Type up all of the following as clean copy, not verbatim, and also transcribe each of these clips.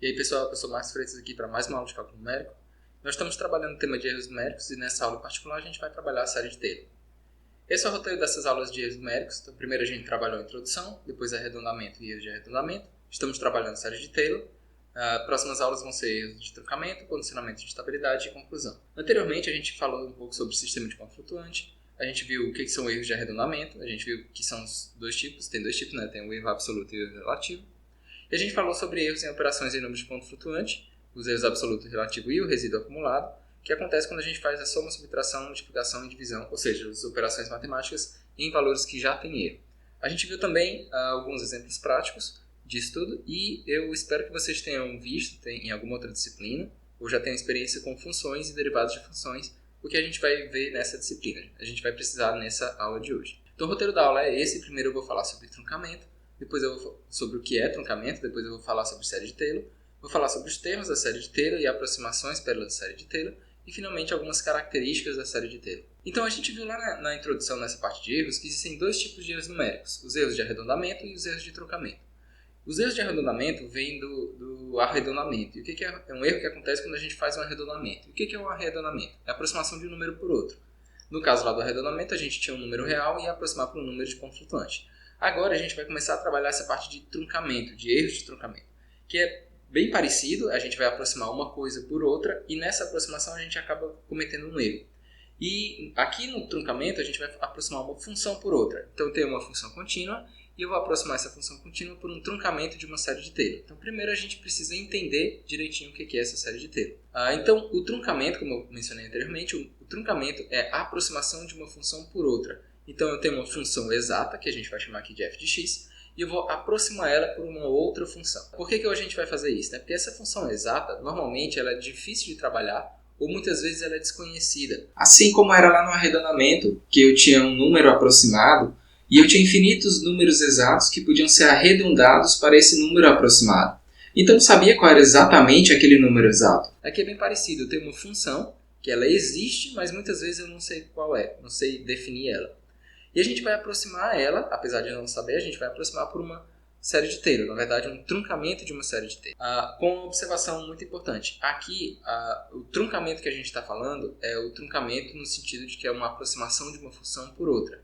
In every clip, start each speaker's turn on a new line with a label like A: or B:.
A: E aí pessoal, eu sou Marcos Freitas aqui para mais uma aula de cálculo numérico. Nós estamos trabalhando o tema de erros numéricos e nessa aula em particular a gente vai trabalhar a série de Taylor. Esse é o roteiro dessas aulas de erros numéricos. Então, primeiro a gente trabalhou a introdução, depois arredondamento e erros de arredondamento. Estamos trabalhando a série de Taylor. Próximas aulas vão ser erros de truncamento, condicionamento de estabilidade e conclusão. Anteriormente a gente falou um pouco sobre o sistema de ponto flutuante. A gente viu o que são erros de arredondamento. A gente viu que são os dois tipos. Tem dois tipos, né? Tem o erro absoluto e o erro relativo. E a gente falou sobre erros em operações em número de ponto flutuante, os erros absoluto e relativo e o resíduo acumulado, que acontece quando a gente faz a soma, subtração, multiplicação e divisão, ou seja, as operações matemáticas em valores que já têm erro. A gente viu também alguns exemplos práticos disso tudo e eu espero que vocês tenham visto em alguma outra disciplina ou já tenham experiência com funções e derivados de funções, o que a gente vai ver nessa disciplina. A gente vai precisar nessa aula de hoje. Então o roteiro da aula é esse. Primeiro eu vou falar sobre truncamento, depois eu vou sobre o que é truncamento, depois eu vou falar sobre série de Taylor, vou falar sobre os termos da série de Taylor e aproximações pela série de Taylor e finalmente algumas características da série de Taylor. Então a gente viu lá na introdução, nessa parte de erros, que existem dois tipos de erros numéricos, os erros de arredondamento e os erros de truncamento. Os erros de arredondamento vêm do arredondamento. E o que é um erro que acontece quando a gente faz um arredondamento? E o que é um arredondamento? É a aproximação de um número por outro. No caso lá do arredondamento, a gente tinha um número real e ia aproximar para um número de ponto flutuante. Agora a gente vai começar a trabalhar essa parte de truncamento, de erros de truncamento, que é bem parecido. A gente vai aproximar uma coisa por outra e nessa aproximação a gente acaba cometendo um erro. E aqui no truncamento a gente vai aproximar uma função por outra. Então eu tenho uma função contínua e eu vou aproximar essa função contínua por um truncamento de uma série de Taylor. Então primeiro a gente precisa entender direitinho o que é essa série de Taylor. Então o truncamento, como eu mencionei anteriormente, o truncamento é a aproximação de uma função por outra. Então eu tenho uma função exata, que a gente vai chamar aqui de f de x, e eu vou aproximar ela por uma outra função. Por que a gente vai fazer isso? Porque essa função exata, normalmente, ela é difícil de trabalhar, ou muitas vezes ela é desconhecida. Assim como era lá no arredondamento, que eu tinha um número aproximado, e eu tinha infinitos números exatos que podiam ser arredondados para esse número aproximado. Então eu sabia qual era exatamente aquele número exato. Aqui é bem parecido, eu tenho uma função, que ela existe, mas muitas vezes eu não sei qual é, não sei definir ela. E a gente vai aproximar ela, apesar de não saber, a gente vai aproximar por uma série de Taylor. Na verdade, um truncamento de uma série de Taylor. Com uma observação muito importante. Aqui, o truncamento que a gente está falando é o truncamento no sentido de que é uma aproximação de uma função por outra.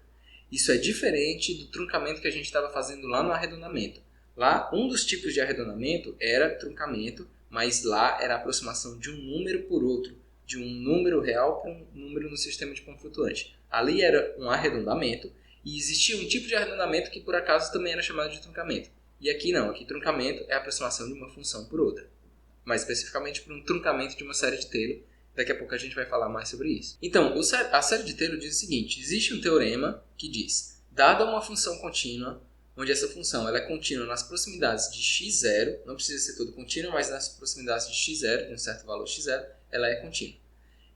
A: Isso é diferente do truncamento que a gente estava fazendo lá no arredondamento. Lá, um dos tipos de arredondamento era truncamento, mas lá era a aproximação de um número por outro, de um número real para um número no sistema de ponto flutuante. Ali era um arredondamento e existia um tipo de arredondamento que por acaso também era chamado de truncamento. E aqui não, aqui truncamento é a aproximação de uma função por outra. Mais especificamente por um truncamento de uma série de Taylor. Daqui a pouco a gente vai falar mais sobre isso. Então, a série de Taylor diz o seguinte: existe um teorema que diz, dada uma função contínua, onde essa função ela é contínua nas proximidades de x0, não precisa ser todo contínuo, mas nas proximidades de x0, de um certo valor x0, ela é contínua.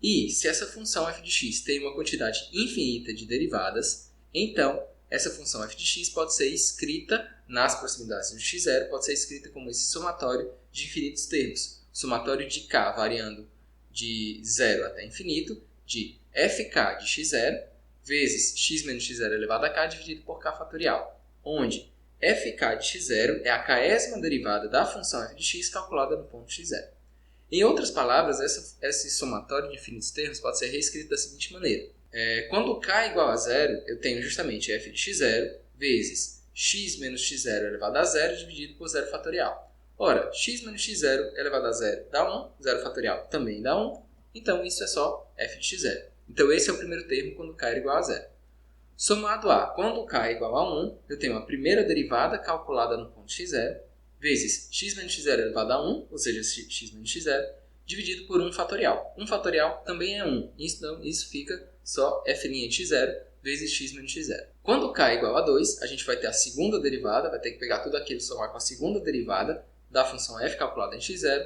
A: E se essa função f de x tem uma quantidade infinita de derivadas, então essa função f de x pode ser escrita nas proximidades de x0, pode ser escrita como esse somatório de infinitos termos. Somatório de k variando de 0 até infinito, de fk de x0 vezes x menos x0 elevado a k dividido por k fatorial, onde fk de x0 é a késima derivada da função f de x calculada no ponto x0. Em outras palavras, esse somatório de infinitos termos pode ser reescrito da seguinte maneira. Quando k é igual a zero, eu tenho justamente f de x0 vezes x menos x0 elevado a zero dividido por 0 fatorial. Ora, x menos x0 elevado a zero dá 1, 0 fatorial também dá 1, então isso é só f de x0. Então esse é o primeiro termo quando k é igual a zero. Somado a, quando k é igual a 1, eu tenho a primeira derivada calculada no ponto x0, vezes x menos x0 elevado a 1, ou seja, x menos x0, dividido por 1 fatorial. 1 fatorial também é 1, então isso fica só f' de x0 vezes x menos x0. Quando k é igual a 2, a gente vai ter a segunda derivada, vai ter que pegar tudo aquilo e somar com a segunda derivada da função f calculada em x0,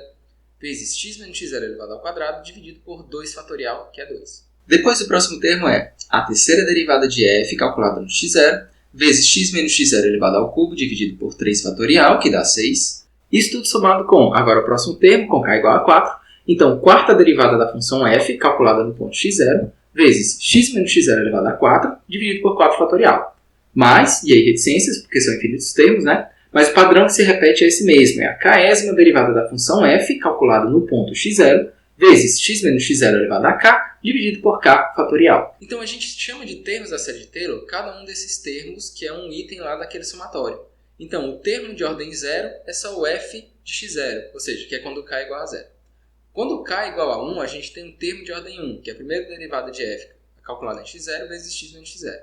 A: vezes x menos x0 elevado ao quadrado, dividido por 2 fatorial, que é 2. Depois o próximo termo é a terceira derivada de f calculada no x0, vezes x menos x0 elevado ao cubo dividido por 3 fatorial, que dá 6. Isso tudo somado com, agora o próximo termo, com k igual a 4. Então, quarta derivada da função f, calculada no ponto x0, vezes x menos x0 elevado a 4, dividido por 4 fatorial. Mais, e aí reticências, porque são infinitos termos, né? Mas o padrão que se repete é esse mesmo, é a késima derivada da função f, calculada no ponto x0, vezes x menos x0 elevado a k, dividido por k fatorial. Então a gente chama de termos da série de Taylor cada um desses termos que é um item lá daquele somatório. Então o termo de ordem 0 é só o f de x0, ou seja, que é quando k é igual a 0. Quando k é igual a 1, a gente tem um termo de ordem 1, que é a primeira derivada de f calculada em x0 vezes x menos x0.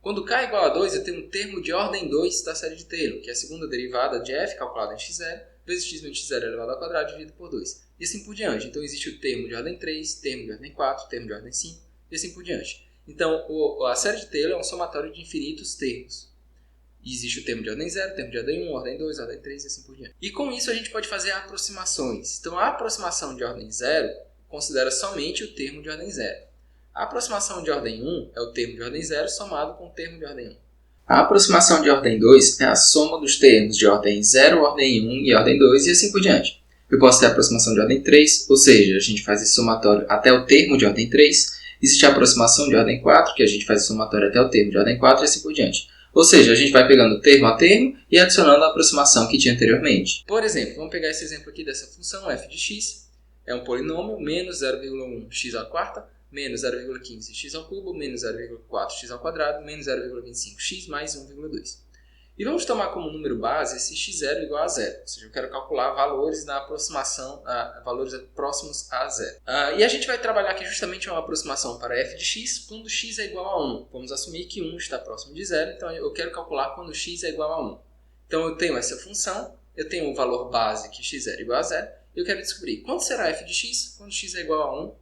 A: Quando k é igual a 2, eu tenho um termo de ordem 2 da série de Taylor, que é a segunda derivada de f calculada em x0 vezes x menos x0 elevado ao quadrado dividido por 2. E assim por diante. Então existe o termo de ordem 3, termo de ordem 4, termo de ordem 5 e assim por diante. Então a série de Taylor é um somatório de infinitos termos. E existe o termo de ordem 0, termo de ordem 1, ordem 2, ordem 3 e assim por diante. E com isso a gente pode fazer aproximações. Então a aproximação de ordem 0 considera somente o termo de ordem 0. A aproximação de ordem 1 é o termo de ordem 0 somado com o termo de ordem 1. A aproximação de ordem 2 é a soma dos termos de ordem 0, ordem 1 e ordem 2 e assim por diante. Eu posso ter a aproximação de ordem 3, ou seja, a gente faz esse somatório até o termo de ordem 3. Existe a aproximação de ordem 4, que a gente faz o somatório até o termo de ordem 4 e assim por diante. Ou seja, a gente vai pegando termo a termo e adicionando a aproximação que tinha anteriormente. Por exemplo, vamos pegar esse exemplo aqui dessa função f de x. É um polinômio menos 0,1 x à quarta, menos 0,15 x ao cubo, menos 0,4 x ao quadrado, menos 0,25 x mais 1,2. E vamos tomar como número base esse x0 igual a 0. Ou seja, eu quero calcular valores na aproximação, valores próximos a 0. E a gente vai trabalhar aqui justamente uma aproximação para f de x quando x é igual a 1. Vamos assumir que 1 está próximo de 0, então eu quero calcular quando x é igual a 1. Então eu tenho essa função, eu tenho o valor base que x0 é igual a 0, e eu quero descobrir quanto será f de x quando x é igual a 1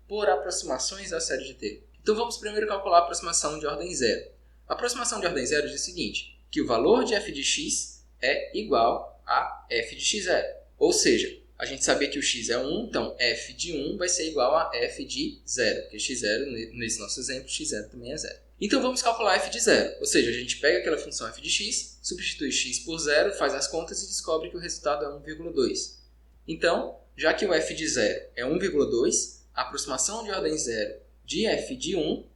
A: por aproximações da série de Taylor. Então vamos primeiro calcular a aproximação de ordem 0. A aproximação de ordem 0 diz o seguinte, que o valor de f de x é igual a f de x0. Ou seja, a gente sabia que o x é 1, então f de 1 vai ser igual a f de 0, porque x0, nesse nosso exemplo, x0 também é 0. Então vamos calcular f de 0, ou seja, a gente pega aquela função f de x, substitui x por 0, faz as contas e descobre que o resultado é 1,2. Então, já que o f de 0 é 1,2, a aproximação de ordem 0 de f de 1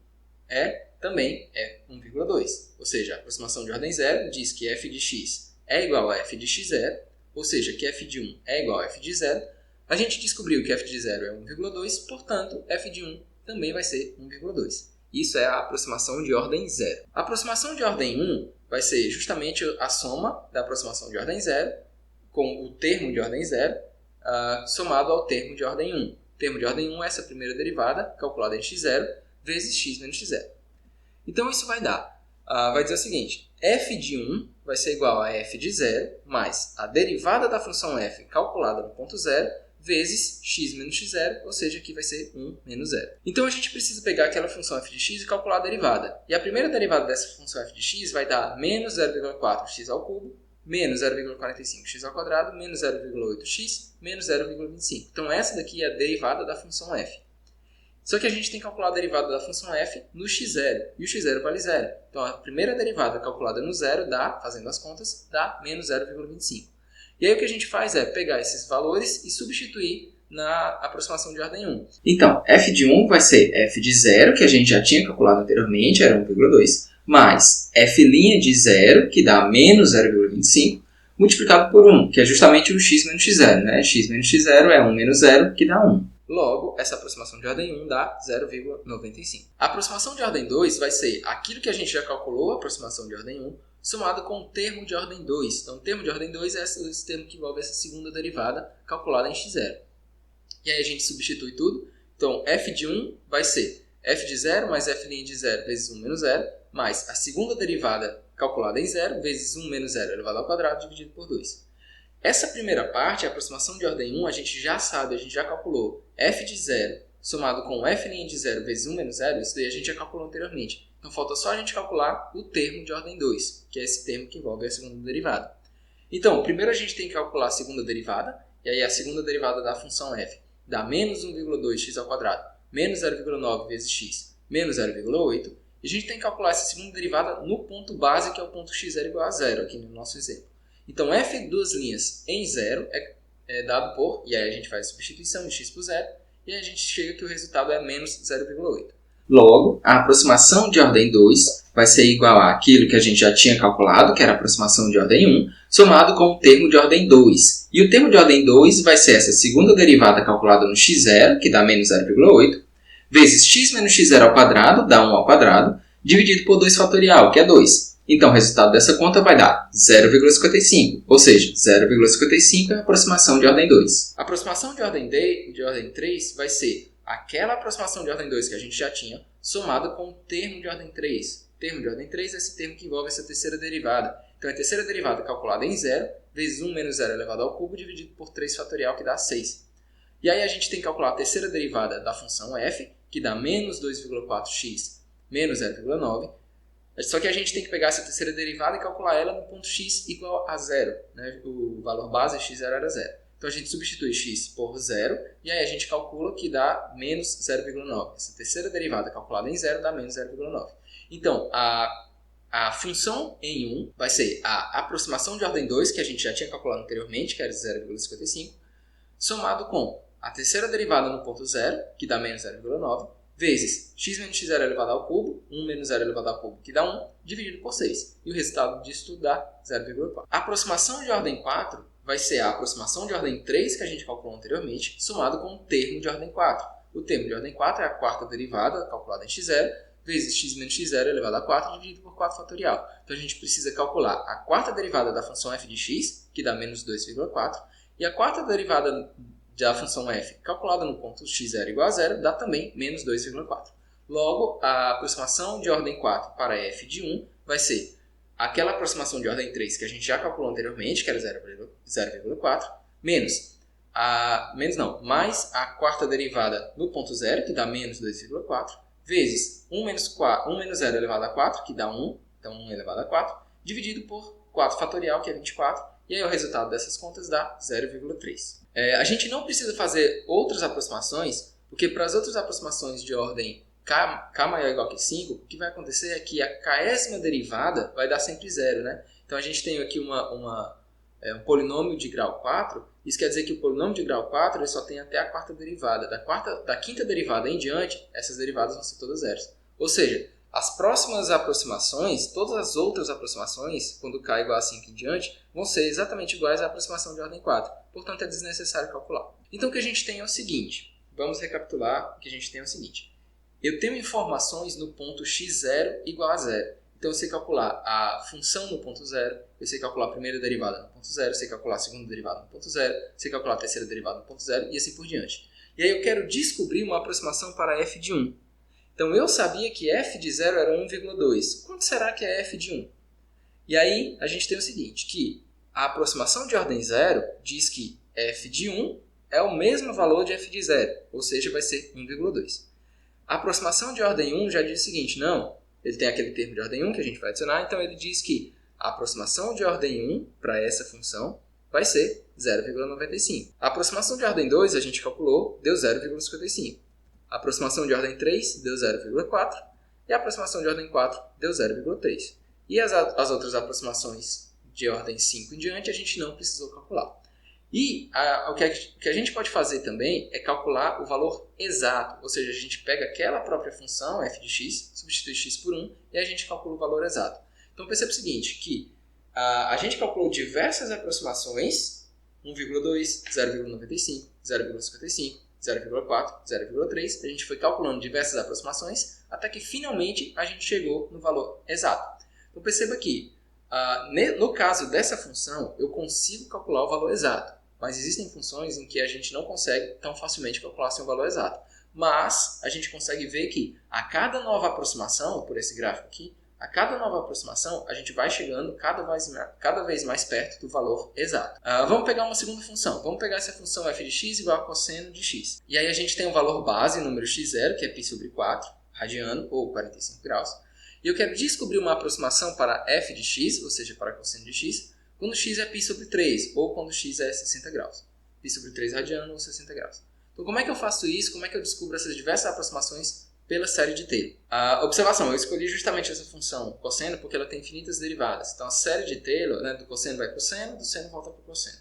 A: também é 1,2. Ou seja, a aproximação de ordem 0 diz que f de x é igual a f de x0, ou seja, que f de 1 é igual a f de 0. A gente descobriu que f de 0 é 1,2, portanto, f de 1 também vai ser 1,2. Isso é a aproximação de ordem 0. A aproximação de ordem 1 vai ser justamente a soma da aproximação de ordem 0 com o termo de ordem 0 somado ao termo de ordem 1. O termo de ordem 1 é essa primeira derivada, calculada em x0, vezes x menos x0. Então isso vai dar, vai dizer o seguinte, f de 1 vai ser igual a f de 0 mais a derivada da função f calculada no ponto 0 vezes x menos x0, ou seja, aqui vai ser 1 menos 0. Então a gente precisa pegar aquela função f de x e calcular a derivada. E a primeira derivada dessa função f de x vai dar menos 0,4x ao cubo, menos 0,45x ao quadrado, menos 0,8x, menos 0,25. Então essa daqui é a derivada da função f. Só que a gente tem que calcular a derivada da função f no x0, e o x0 vale 0. Então a primeira derivada calculada no 0 dá, fazendo as contas, dá menos 0,25. E aí o que a gente faz é pegar esses valores e substituir na aproximação de ordem 1. Então, f de 1 vai ser f de 0, que a gente já tinha calculado anteriormente, era 1,2, mais f' de 0, que dá menos 0,25, multiplicado por 1, que é justamente o x menos x0. Né? X menos x0 é 1 menos 0, que dá 1. Logo, essa aproximação de ordem 1 dá 0,95. A aproximação de ordem 2 vai ser aquilo que a gente já calculou, a aproximação de ordem 1, somado com o termo de ordem 2. Então, o termo de ordem 2 é esse termo que envolve essa segunda derivada calculada em x0. E aí a gente substitui tudo. Então, f de 1 vai ser f de 0 mais f' de 0 vezes 1 menos 0, mais a segunda derivada calculada em 0 vezes 1 menos 0 elevado ao quadrado dividido por 2. Essa primeira parte, a aproximação de ordem 1, a gente já sabe, a gente já calculou f de 0 somado com f' de 0 vezes 1 menos 0, isso daí a gente já calculou anteriormente. Então falta só a gente calcular o termo de ordem 2, que é esse termo que envolve a segunda derivada. Então, primeiro a gente tem que calcular a segunda derivada, e aí a segunda derivada da função f dá menos 1,2x ao quadrado, menos 0,9 vezes x, menos 0,8, e a gente tem que calcular essa segunda derivada no ponto base, que é o ponto x0 igual a 0, aqui no nosso exemplo. Então, f de duas linhas em 0 é dado por, e aí a gente faz a substituição de x por 0, e aí a gente chega que o resultado é menos 0,8. Logo, a aproximação de ordem 2 vai ser igual àquilo que a gente já tinha calculado, que era a aproximação de ordem 1, somado com o termo de ordem 2. E o termo de ordem 2 vai ser essa segunda derivada calculada no x0, que dá menos 0,8, vezes x menos x0 ao quadrado, dá 1 ao quadrado, dividido por 2 fatorial, que é 2. Então, o resultado dessa conta vai dar 0,55, ou seja, 0,55 é a aproximação de ordem 2. A aproximação de ordem 3 vai ser aquela aproximação de ordem 2 que a gente já tinha, somada com o termo de ordem 3. O termo de ordem 3 é esse termo que envolve essa terceira derivada. Então, a terceira derivada calculada em 0, vezes 1 menos 0 elevado ao cubo, dividido por 3 fatorial, que dá 6. E aí a gente tem que calcular a terceira derivada da função f, que dá menos 2,4x menos 0,9. Só que a gente tem que pegar essa terceira derivada e calcular ela no ponto x igual a 0. Né? O valor base x0 era 0. Então a gente substitui x por 0 e aí a gente calcula que dá menos 0,9. Essa terceira derivada calculada em 0 dá menos 0,9. Então a função em 1 vai ser a aproximação de ordem 2, que a gente já tinha calculado anteriormente, que era 0,55, somado com a terceira derivada no ponto 0, que dá menos 0,9, vezes x menos x0 elevado ao cubo, 1 menos 0 elevado ao cubo, que dá 1, dividido por 6. E o resultado disso tudo dá 0,4. A aproximação de ordem 4 vai ser a aproximação de ordem 3 que a gente calculou anteriormente, somado com o termo de ordem 4. O termo de ordem 4 é a quarta derivada, calculada em x0, vezes x menos x0 elevado a 4, dividido por 4 fatorial. Então a gente precisa calcular a quarta derivada da função f de x, que dá menos 2,4, e a quarta derivada da função f, calculada no ponto x0 igual a 0, dá também menos 2,4. Logo, a aproximação de ordem 4 para f de 1 vai ser aquela aproximação de ordem 3 que a gente já calculou anteriormente, que era 0,4, mais a quarta derivada no ponto 0, que dá menos 2,4, vezes 1 menos 0 elevado a 4, que dá 1, então 1 elevado a 4, dividido por 4 fatorial, que é 24, e aí o resultado dessas contas dá 0,3. A gente não precisa fazer outras aproximações, porque para as outras aproximações de ordem k maior ou igual que 5, o que vai acontecer é que a késima derivada vai dar sempre 0, né? Então a gente tem aqui um polinômio de grau 4, isso quer dizer que o polinômio de grau 4 ele só tem até a quarta derivada. Da quinta derivada em diante, essas derivadas vão ser todas zeros. Ou seja, as próximas aproximações, todas as outras aproximações, quando k igual a 5 em diante, vão ser exatamente iguais à aproximação de ordem 4. Portanto, é desnecessário calcular. Então, o que a gente tem é o seguinte. Vamos recapitular. O que a gente tem é o seguinte. Eu tenho informações no ponto x0 igual a 0. Então, eu sei calcular a função no ponto 0, eu sei calcular a primeira derivada no ponto 0, eu sei calcular a segunda derivada no ponto 0, eu sei calcular a terceira derivada no ponto 0 e assim por diante. E aí eu quero descobrir uma aproximação para f de 1. Então, eu sabia que f de 0 era 1,2. Quanto será que é f de 1? E aí, a gente tem o seguinte, que a aproximação de ordem 0 diz que f de 1 é o mesmo valor de f de 0, ou seja, vai ser 1,2. A aproximação de ordem 1 já diz o seguinte, não, ele tem aquele termo de ordem 1 que a gente vai adicionar, então ele diz que a aproximação de ordem 1 para essa função vai ser 0,95. A aproximação de ordem 2 a gente calculou, deu 0,55. A aproximação de ordem 3 deu 0,4 e a aproximação de ordem 4 deu 0,3. E as outras aproximações de ordem 5 em diante a gente não precisou calcular. E o que a gente pode fazer também é calcular o valor exato, ou seja, a gente pega aquela própria função f de x, substitui x por 1 e a gente calcula o valor exato. Então perceba o seguinte, que a gente calculou diversas aproximações, 1,2, 0,95, 0,55, 0,4, 0,3, a gente foi calculando diversas aproximações até que finalmente a gente chegou no valor exato. Então perceba que no caso dessa função eu consigo calcular o valor exato, mas existem funções em que a gente não consegue tão facilmente calcular seu valor exato. Mas a gente consegue ver que a cada nova aproximação, por esse gráfico aqui, a cada nova aproximação a gente vai chegando cada vez mais perto do valor exato. Vamos pegar uma segunda função. Vamos pegar essa função f de x igual a cosseno de x. E aí a gente tem um valor base, número x0, que é π sobre 4, radiano, ou 45 graus. E eu quero descobrir uma aproximação para f de x, ou seja, para cosseno de x, quando x é π sobre 3, ou quando x é 60 graus. π sobre 3 radiano ou 60 graus. Então, como é que eu faço isso? Como é que eu descubro essas diversas aproximações pela série de Taylor? Observação, eu escolhi justamente essa função cosseno porque ela tem infinitas derivadas. Então, a série de Taylor, né, do cosseno vai para o seno, do seno volta para o cosseno.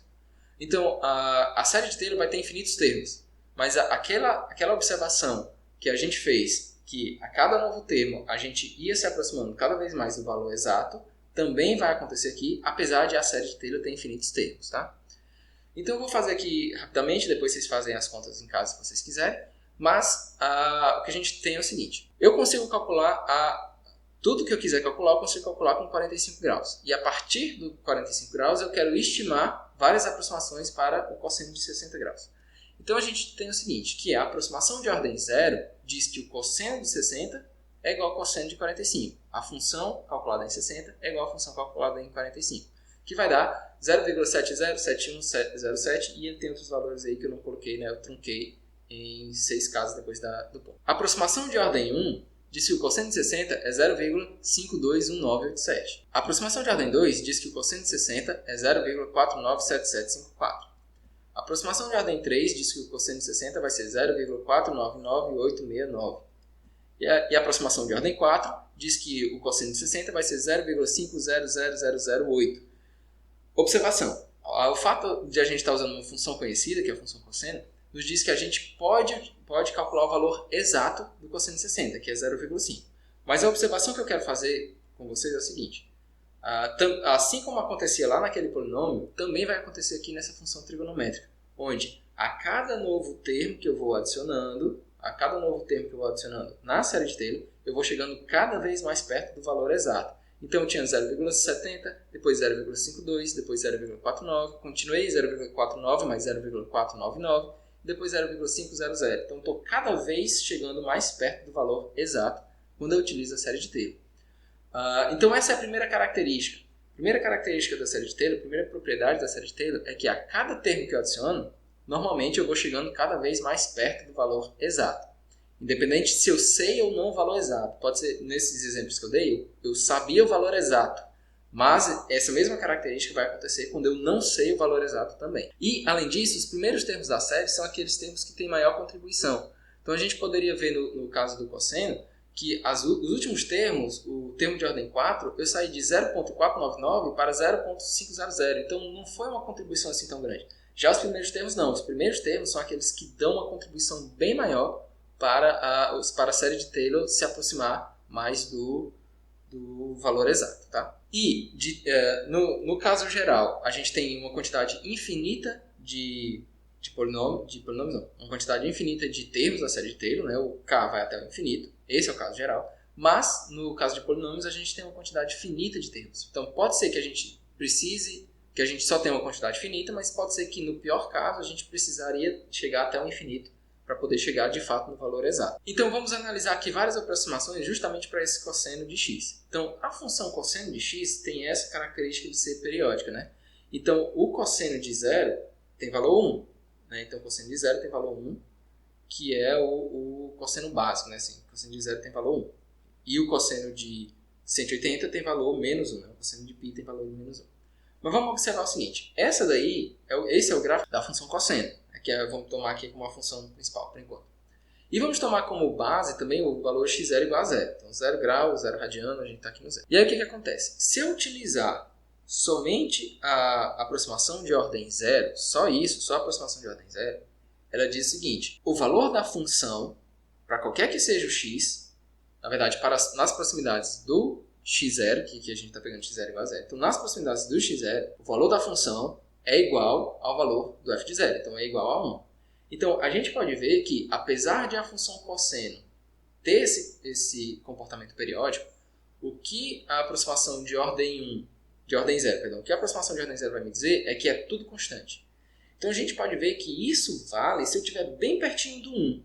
A: Então, a série de Taylor vai ter infinitos termos. Mas aquela observação que a gente fez que a cada novo termo a gente ia se aproximando cada vez mais do valor exato, também vai acontecer aqui, apesar de a série de Taylor ter infinitos termos, tá? Então eu vou fazer aqui rapidamente, depois vocês fazem as contas em casa se vocês quiserem, mas o que a gente tem é o seguinte: eu consigo calcular tudo que eu quiser calcular, eu consigo calcular com 45 graus. E a partir do 45 graus eu quero estimar várias aproximações para o cosseno de 60 graus. Então a gente tem o seguinte, que a aproximação de ordem zero diz que o cosseno de 60 é igual ao cosseno de 45. A função calculada em 60 é igual à função calculada em 45. Que vai dar 0,707107 e ele tem outros valores aí que eu não coloquei, né? Eu trunquei em 6 casas depois do ponto. A aproximação de ordem 1 diz que o cosseno de 60 é 0,521987. A aproximação de ordem 2 diz que o cosseno de 60 é 0,497754. A aproximação de ordem 3 diz que o cosseno de 60 vai ser 0,499869. E a aproximação de ordem 4 diz que o cosseno de 60 vai ser 0,500008. Observação. O fato de a gente estar usando uma função conhecida, que é a função cosseno, nos diz que a gente pode calcular o valor exato do cosseno de 60, que é 0,5. Mas a observação que eu quero fazer com vocês é o seguinte. Assim como acontecia lá naquele polinômio, também vai acontecer aqui nessa função trigonométrica, onde a cada novo termo que eu vou adicionando na série de Taylor, eu vou chegando cada vez mais perto do valor exato. Então eu tinha 0,70, depois 0,52, depois 0,49, continuei 0,49 mais 0,499, depois 0,500. Então estou cada vez chegando mais perto do valor exato quando eu utilizo a série de Taylor. Então essa é a primeira característica. A primeira característica da série de Taylor, a primeira propriedade da série de Taylor é que a cada termo que eu adiciono, normalmente eu vou chegando cada vez mais perto do valor exato. Independente se eu sei ou não o valor exato. Pode ser, nesses exemplos que eu dei, eu sabia o valor exato. Mas essa mesma característica vai acontecer quando eu não sei o valor exato também. E, além disso, os primeiros termos da série são aqueles termos que têm maior contribuição. Então a gente poderia ver no caso do cosseno, que os últimos termos, o termo de ordem 4, eu saí de 0,499 para 0,500. Então não foi uma contribuição assim tão grande. Já os primeiros termos não. Os primeiros termos são aqueles que dão uma contribuição bem maior para a série de Taylor se aproximar mais do valor exato. Tá? E no caso geral, a gente tem uma quantidade infinita de polinômios, não, uma quantidade infinita de termos da série de Taylor, né? O K vai até o infinito, esse é o caso geral, mas no caso de polinômios a gente tem uma quantidade finita de termos. Então pode ser que a gente só tenha uma quantidade finita, mas pode ser que no pior caso a gente precisaria chegar até o infinito para poder chegar de fato no valor exato. Então vamos analisar aqui várias aproximações justamente para esse cosseno de x. Então a função cosseno de x tem essa característica de ser periódica, né? Então o cosseno de 0 tem valor 1. Então, o cosseno de 0 tem valor 1, que é o cosseno básico, né? Assim, o cosseno de 0 tem valor 1. E o cosseno de 180 tem valor menos 1, né? O cosseno de π tem valor menos 1. Mas vamos observar o seguinte, esse é o gráfico da função cosseno, vamos tomar aqui como uma função principal, por enquanto. E vamos tomar como base também o valor x0 igual a 0. Então, 0 grau, 0 radiano, a gente está aqui no 0. E aí, o que acontece? Se eu utilizar somente a aproximação de ordem 0, só a aproximação de ordem 0, ela diz o seguinte, o valor da função, para qualquer que seja o x, na verdade, nas proximidades do x0, que a gente está pegando x0 igual a 0, então nas proximidades do x0, o valor da função é igual ao valor do f de 0, então é igual a 1. Então, a gente pode ver que, apesar de a função cosseno ter esse comportamento periódico, o que a aproximação de ordem 0, o que a aproximação de ordem 0 vai me dizer é que é tudo constante. Então a gente pode ver que isso vale se eu estiver bem pertinho do 1.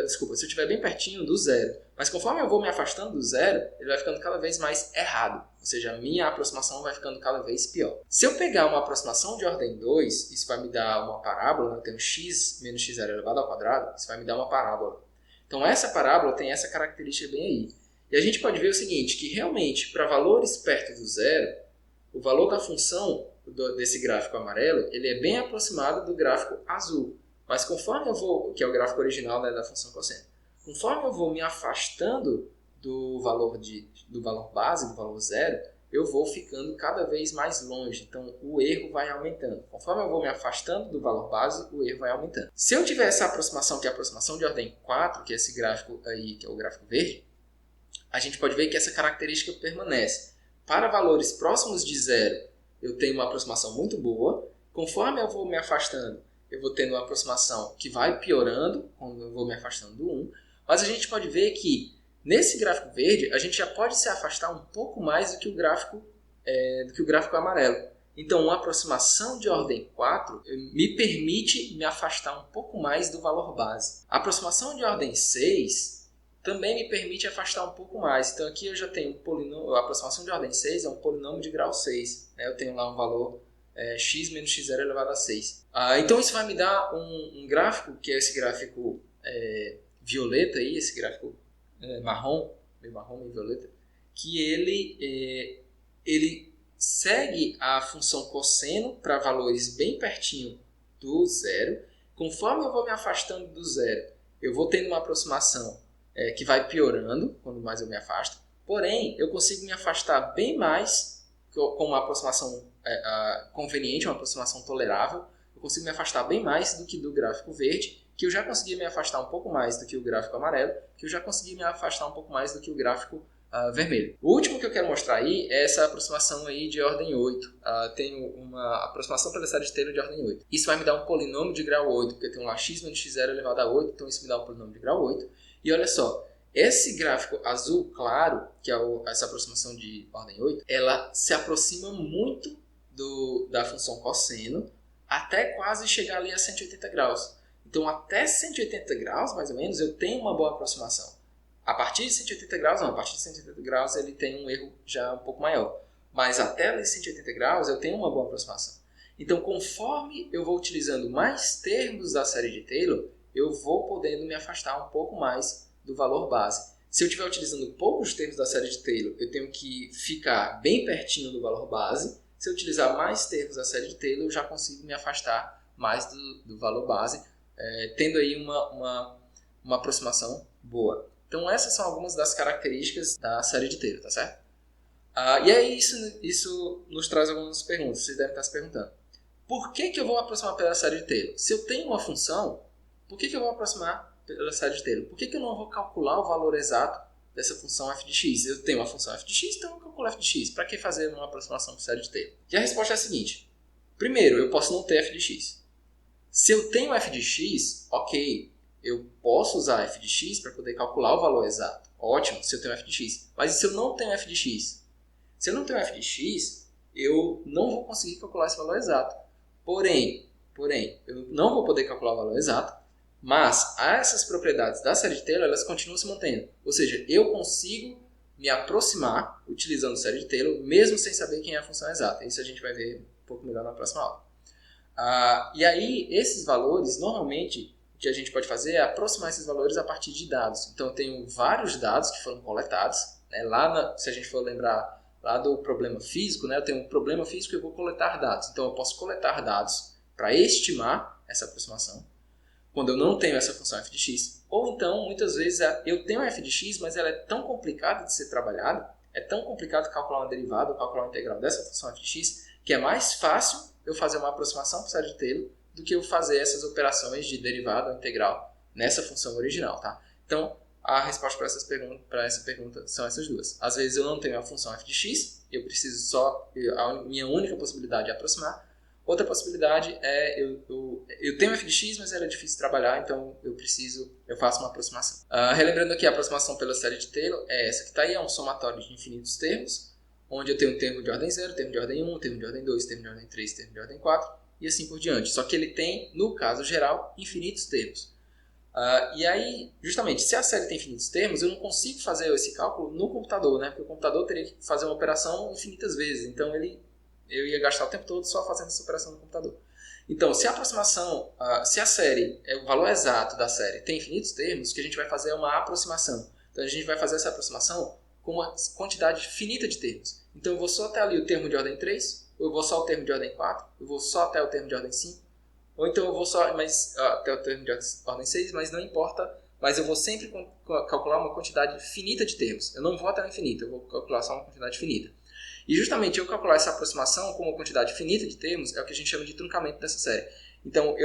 A: Se eu estiver bem pertinho do 0. Mas conforme eu vou me afastando do 0, ele vai ficando cada vez mais errado. Ou seja, a minha aproximação vai ficando cada vez pior. Se eu pegar uma aproximação de ordem 2, isso vai me dar uma parábola, né? Eu tenho x menos x0 elevado ao quadrado, isso vai me dar uma parábola. Então essa parábola tem essa característica bem aí. E a gente pode ver o seguinte, que realmente para valores perto do 0, o valor da função desse gráfico amarelo, ele é bem aproximado do gráfico azul. Mas conforme eu vou, que é o gráfico original, né, da função cosseno, conforme eu vou me afastando do valor base, do valor 0, eu vou ficando cada vez mais longe. Então, o erro vai aumentando. Conforme eu vou me afastando do valor base, o erro vai aumentando. Se eu tiver essa aproximação, que é a aproximação de ordem 4, que é esse gráfico aí, que é o gráfico verde, a gente pode ver que essa característica permanece. Para valores próximos de zero, eu tenho uma aproximação muito boa. Conforme eu vou me afastando, eu vou tendo uma aproximação que vai piorando, quando eu vou me afastando do 1. Mas a gente pode ver que, nesse gráfico verde, a gente já pode se afastar um pouco mais do que o gráfico amarelo. Então, uma aproximação de ordem 4 me permite me afastar um pouco mais do valor base. A aproximação de ordem 6 também me permite afastar um pouco mais. Então, aqui eu já tenho um polinômio, a aproximação de ordem 6 é um polinômio de grau 6. Né? Eu tenho lá um valor x menos x0 elevado a 6. Então, isso vai me dar um gráfico, que é esse gráfico violeta, aí, esse gráfico marrom, meio violeta, que ele segue a função cosseno para valores bem pertinho do zero. Conforme eu vou me afastando do zero, eu vou tendo uma aproximação que vai piorando quando mais eu me afasto. Porém, eu consigo me afastar bem mais com uma aproximação conveniente, uma aproximação tolerável. Eu consigo me afastar bem mais do que do gráfico verde, que eu já consegui me afastar um pouco mais do que o gráfico amarelo, que eu já consegui me afastar um pouco mais do que o gráfico vermelho. O último que eu quero mostrar aí é essa aproximação aí de ordem 8. Tenho uma aproximação pela série de Taylor de ordem 8. Isso vai me dar um polinômio de grau 8, porque eu tenho lá x menos x0 elevado a 8, então isso me dá um polinômio de grau 8. E olha só, esse gráfico azul claro, que é essa aproximação de ordem 8, ela se aproxima muito da função cosseno, até quase chegar ali a 180 graus. Então, até 180 graus, mais ou menos, eu tenho uma boa aproximação. A partir de 180 graus, não. A partir de 180 graus, ele tem um erro já um pouco maior. Mas até ali 180 graus, eu tenho uma boa aproximação. Então, conforme eu vou utilizando mais termos da série de Taylor, eu vou podendo me afastar um pouco mais do valor base. Se eu estiver utilizando poucos termos da série de Taylor, eu tenho que ficar bem pertinho do valor base. Se eu utilizar mais termos da série de Taylor, eu já consigo me afastar mais do valor base, tendo aí uma aproximação boa. Então, essas são algumas das características da série de Taylor, tá certo? E aí, isso nos traz algumas perguntas. Vocês devem estar se perguntando. Por que eu vou aproximar pela série de Taylor? Se eu tenho uma função, por que eu vou aproximar pela série de Taylor? Por que eu não vou calcular o valor exato dessa função f de x? Eu tenho uma função f de x, então eu calculo f de x. Para que fazer uma aproximação por série de Taylor? E a resposta é a seguinte. Primeiro, eu posso não ter f de x. Se eu tenho f de x, ok, eu posso usar f de x para poder calcular o valor exato. Ótimo, se eu tenho f de x. Mas e se eu não tenho f de x? Se eu não tenho f de x, eu não vou conseguir calcular esse valor exato. Porém, eu não vou poder calcular o valor exato, mas essas propriedades da série de Taylor, elas continuam se mantendo. Ou seja, eu consigo me aproximar utilizando série de Taylor, mesmo sem saber quem é a função exata. Isso a gente vai ver um pouco melhor na próxima aula. E aí, esses valores, normalmente, o que a gente pode fazer é aproximar esses valores a partir de dados. Então, eu tenho vários dados que foram coletados. Né? Se a gente for lembrar lá do problema físico, né? Eu tenho um problema físico e eu vou coletar dados. Então, eu posso coletar dados para estimar essa aproximação, quando eu não tenho essa função f de x. Ou então, muitas vezes, eu tenho f de x, mas ela é tão complicada de ser trabalhada, é tão complicado calcular uma derivada ou calcular uma integral dessa função f de x, que é mais fácil eu fazer uma aproximação por série de Taylor do que eu fazer essas operações de derivada ou integral nessa função original. Tá? Então, a resposta para essa pergunta são essas duas. Às vezes eu não tenho a função f de x, eu preciso a minha única possibilidade é aproximar. Outra possibilidade é eu tenho f de x, mas ela é difícil de trabalhar, então eu faço uma aproximação. Relembrando aqui, a aproximação pela série de Taylor é essa que está aí, é um somatório de infinitos termos, onde eu tenho um termo de ordem 0, termo de ordem 1, termo de ordem 2, termo de ordem 3, termo de ordem 4 e assim por diante. Só que ele tem, no caso geral, infinitos termos. E aí, justamente, se a série tem infinitos termos, eu não consigo fazer esse cálculo no computador, né? Porque o computador teria que fazer uma operação infinitas vezes, então eu ia gastar o tempo todo só fazendo essa operação no computador. Então, se a aproximação, se a série, o valor exato da série tem infinitos termos, o que a gente vai fazer é uma aproximação. Então, a gente vai fazer essa aproximação com uma quantidade finita de termos. Então, eu vou só até ali o termo de ordem 3, eu vou só o termo de ordem 4, eu vou só até o termo de ordem 5, ou então eu vou só até o termo de ordem 6, mas não importa, mas eu vou sempre calcular uma quantidade finita de termos. Eu não vou até o infinito, eu vou calcular só uma quantidade finita. E justamente eu calcular essa aproximação com uma quantidade finita de termos é o que a gente chama de truncamento dessa série. Então,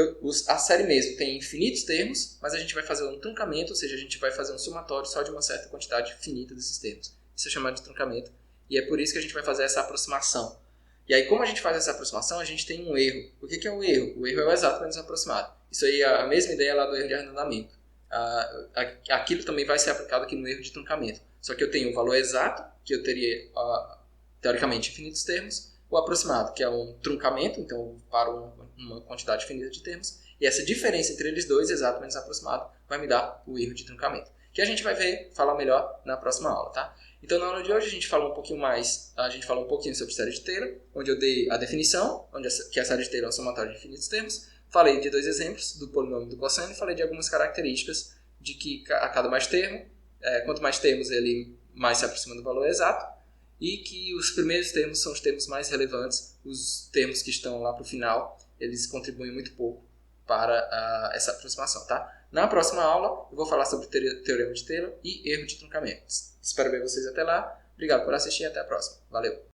A: a série mesmo tem infinitos termos, mas a gente vai fazer um truncamento, ou seja, a gente vai fazer um somatório só de uma certa quantidade finita desses termos. Isso é chamado de truncamento, e é por isso que a gente vai fazer essa aproximação. E aí, como a gente faz essa aproximação, a gente tem um erro. O que é o erro? O erro é o exato menos aproximado. Isso aí é a mesma ideia lá do erro de arredondamento. Aquilo também vai ser aplicado aqui no erro de truncamento. Só que eu tenho o valor exato, que eu teria, teoricamente, infinitos termos, o aproximado, que é um truncamento, então eu paro uma quantidade finita de termos, e essa diferença entre eles dois, exato menos aproximado, vai me dar o erro de truncamento, que a gente vai falar melhor na próxima aula, tá? Então, na aula de hoje, a gente falou um pouquinho sobre série de Taylor, onde eu dei a definição, que a série de Taylor é um somatório de infinitos termos, falei de 2 exemplos, do polinômio e do cosseno, e falei de algumas características de que a cada mais termo, quanto mais termos, ele mais se aproxima do valor exato, e que os primeiros termos são os termos mais relevantes, os termos que estão lá para o final, eles contribuem muito pouco para essa aproximação, tá? Na próxima aula, eu vou falar sobre teorema de Taylor e erro de truncamento. Espero ver vocês até lá. Obrigado por assistir e até a próxima. Valeu!